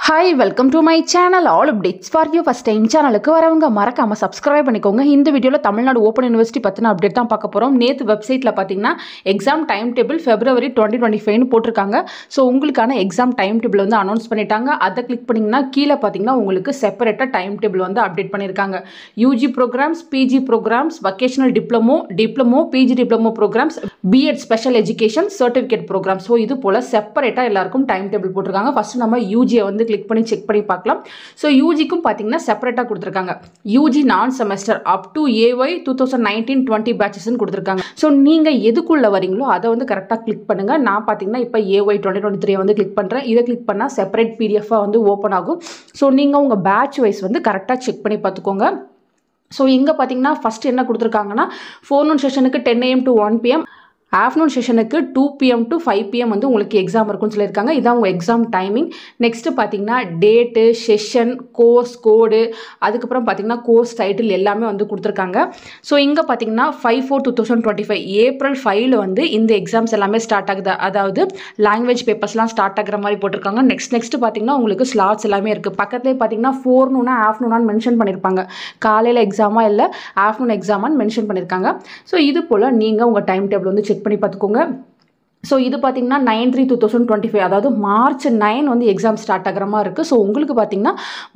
Hi, welcome to my channel. All updates for you. First time சேனலுக்கு வரவங்க மறக்காம subscribe பண்ணிக்கோங்க. இந்த வீடியோல தமிழ்நாடு ஓபன் யுனிவர்சிட்டி பத்தின அப்டேட் தான் பார்க்க போறோம். நேத்து வெப்சைட்ல பாத்தீங்கன்னா எக்ஸாம் டைம் டேபிள் February 2025 னு போட்டுருக்காங்க. சோ உங்களுக்கான எக்ஸாம் டைம் டேபிள் வந்து அனௌன்ஸ் பண்ணிட்டாங்க. அத கிளிக் பண்ணீங்கன்னா கீழ பாத்தீங்கன்னா உங்களுக்கு செப்பரேட்டா டைம் டேபிள் வந்து அப்டேட் பண்ணிருக்காங்க. UG programs, PG programs, vocational diploma, PG diploma programs, B.Ed special education, certificate programs. So இது போல செப்பரேட்டா எல்லாருக்கும் டைம் டேபிள் போட்டுருக்காங்க. ஃபர்ஸ்ட் நம்ம UG வந்து கிளிக் பண்ணி செக் பண்ணி பார்க்கலாம். சோ யூஜிக்கும் பாத்தீங்கன்னா செப்பரேட்டா கொடுத்திருக்காங்க. யூஜி நான் semester up to AY 2019-20 patches னு கொடுத்திருக்காங்க. சோ நீங்க எதுக்குள்ள வரீங்களோ அத வந்து கரெக்ட்டா கிளிக் பண்ணுங்க. நான் பாத்தீங்கன்னா இப்ப AY 2023 வந்து கிளிக் பண்றேன். இத கிளிக் பண்ணா செப்பரேட் PDF வந்து ஓபன் ஆகும். சோ நீங்க உங்க பேட்ச் வைஸ் வந்து கரெக்ட்டா செக் பண்ணி பார்த்துக்கோங்க. சோ இங்க பாத்தீங்கன்னா ஃபர்ஸ்ட் என்ன கொடுத்திருக்காங்கன்னா forenoon செஷனுக்கு 10 AM to 1 PM, ஆஃப்டர்நூன் செஷனுக்கு 2 PM to 5 PM வந்து உங்களுக்கு எக்ஸாம் இருக்கும்னு சொல்லியிருக்காங்க. இதான் உங்கள் எக்ஸாம் டைமிங். நெக்ஸ்ட் பார்த்தீங்கன்னா டேட்டு, செஷன், கோர்ஸ் கோடு, அதுக்கப்புறம் பார்த்தீங்கன்னா கோர்ஸ் டைட்டில் எல்லாமே வந்து கொடுத்துருக்காங்க. ஸோ இங்கே பார்த்தீங்கன்னா 5/4/2025 April 5 வந்து இந்த எக்ஸாம்ஸ் எல்லாமே ஸ்டார்ட் ஆகுது. அதாவது லாங்குவேஜ் பேப்பர்ஸ்லாம் ஸ்டார்ட் ஆகிற மாதிரி போட்டிருக்காங்க. நெக்ஸ்ட் பார்த்தீங்கன்னா உங்களுக்கு ஸ்லாட்ஸ் எல்லாமே இருக்குது. பக்கத்துலேயே பார்த்தீங்கன்னா ஃபோர்னூனா ஆஃப்டர்நூனான்னு மென்ஷன் பண்ணியிருப்பாங்க. காலையில் எக்ஸாமா இல்லை ஆஃப்டர்நூன் எக்ஸாமான்னு மென்ஷன் பண்ணியிருக்காங்க. ஸோ இது போல் நீங்கள் உங்கள் டைம் டேபிள் வந்து செக் பண்ணி பார்த்துக்கோங்க. ஸோ இது பார்த்தீங்கன்னா 9/3/2025, அதாவது March 9 வந்து எக்ஸாம் ஸ்டார்ட் ஆகிற மாதிரி இருக்குது. ஸோ உங்களுக்கு பார்த்தீங்கன்னா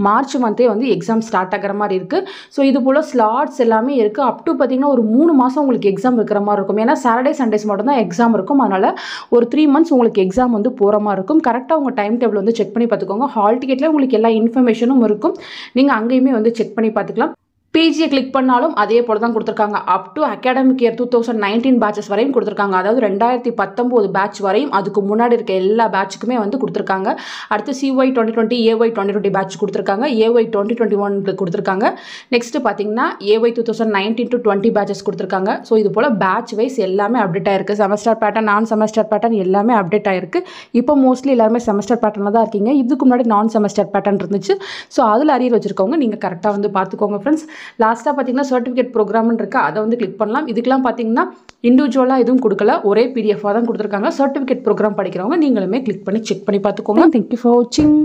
மார்ச் மந்தே வந்து எக்ஸாம் ஸ்டார்ட் ஆகிற மாதிரி இருக்குது. ஸோ இது போல் ஸ்லாட்ஸ் எல்லாமே இருக்குது. அப் டு பார்த்தீங்கன்னா ஒரு 3 மாதம் உங்களுக்கு எக்ஸாம் இருக்கிற மாதிரி இருக்கும். ஏன்னா சாட்டர்டே சண்டேஸ் மட்டும் தான் எக்ஸாம் இருக்கும். அதனால் ஒரு 3 months உங்களுக்கு எக்ஸாம் வந்து போகிற மாதிரி இருக்கும். கரெக்டாக உங்கள் டைம் டேபிள் வந்து செக் பண்ணி பார்த்துக்கோங்க. ஹால் டிக்கெட்டில் உங்களுக்கு எல்லா இன்ஃபர்மேஷனும் இருக்கும். நீங்கள் அங்கேயுமே வந்து செக் பண்ணி பார்த்துக்கலாம். பிஜியை கிளிக் பண்ணாலும் அதே போல தான் கொடுத்துருக்காங்க. Up to academic year 2019 patches வரையும் கொடுத்துருக்காங்க. அதாவது 2019 பேட்ச் வரையும் அதுக்கு முன்னாடி இருக்க எல்லா பேட்சுக்குமே வந்து கொடுத்துருக்காங்க. அடுத்து CY 2020, AY 2020 பேட்ச் கொடுத்துருக்காங்க. AY 2021 கொடுத்துருக்காங்க. நெக்ஸ்ட் பார்த்தீங்கன்னா AY 2019 to 20 பேட்சஸ் கொடுத்துருக்காங்க. ஸோ இது போல் பேட்ச் வைஸ் எல்லாமே அப்டேட் ஆயிருக்கு. செமஸ்டர் பேட்டர்ன், நான் செமஸ்டர் பேட்டர்ன் எல்லாமே அப்டேட் ஆயிருக்கு. இப்போ மோஸ்ட்லி எல்லாருமே செமஸ்டர் பேட்டர்னில் தான் இருக்கீங்க. இதுக்கு முன்னாடி நான் செமஸ்டர் பேட்டர்ன் இருந்துச்சு. ஸோ அதில் அரியர் வச்சிருக்கவங்க நீங்கள் கரெக்டாக வந்து பார்த்துக்கோங்க ஃப்ரெண்ட்ஸ். லாஸ்ட்டாக பார்த்தீங்கன்னா சர்டிஃபிகேட் ப்ரோக்ராம்னு இருக்குது, அதை வந்து கிளிக் பண்ணலாம். இதுக்கெல்லாம் பார்த்தீங்கன்னா இண்டிவிஜுவலாக எதுவும் கொடுக்கல, ஒரே PDF தான் கொடுத்துருக்காங்க. சர்டிஃபிகேட் ப்ரோக்ராம் படிக்கிறவங்க நீங்களுமே கிளிக் பண்ணி செக் பண்ணி பார்த்துக்கோங்க. தேங்க்யூ ஃபார் வாட்சிங்.